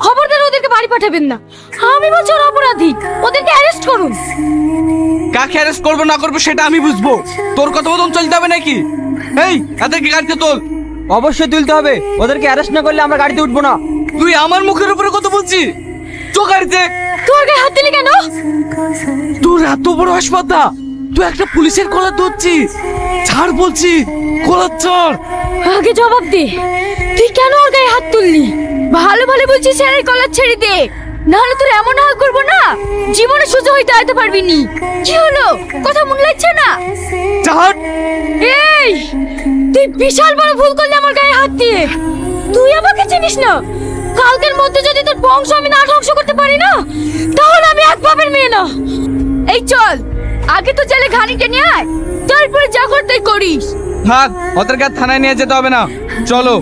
খবরদার ওদেরকে বাড়ি পাঠাবেন না। আমি বলছি ওরা অপরাধী, ওদেরকে অ্যারেস্ট করুন। কাকে অ্যারেস্ট করবো না করবো সেটা আমি বুঝবো, তোর কথা মতন চলতে হবে নাকি? এই এদেরকে গাড়িতে তোল। অবশ্যই তুলতে হবে, ওদেরকে অ্যারেস্ট না করলে আমরা গাড়িতে উঠবো না। তুই আমার মুখের উপরে কথা বলছিস? চো গাড়িতে। তোর গায়ে হাত দিলি কেন? তোর এত বড় হাসপাতাল, তুই একটা পুলিশের কলার ধরছিস? ছাড় বলছি, কলার ছাড়। আগে জবাব দে, তুই কেন ওর গায়ে হাত তুললি? ভালো ভালো বলছিস স্যারের কলার ছেড়ে দে, নাহলে তোর এমন হাল করবো না জীবনে সোজা হইতে আইতে পারবি নি। কি হলো, কথা মনে লাগছে না? ছাড়। এই তুই বিশাল বড় ভুল করলি আমার গায়ে হাত দিয়ে। তুই আমাকে চিনিস না, কালকের মধ্যে যদি তোর বংশ আমি না ধ্বংস করতে পারি না, তাহলে আমি এক বাপের মেয়ে না। এই চল, আগে তো জেলে ঘানিকে নিয়ে আয়, তারপরে যা করতে করিস। থাক, ওদেরকে আর থানায় নিয়ে যেতে হবে না, চলো।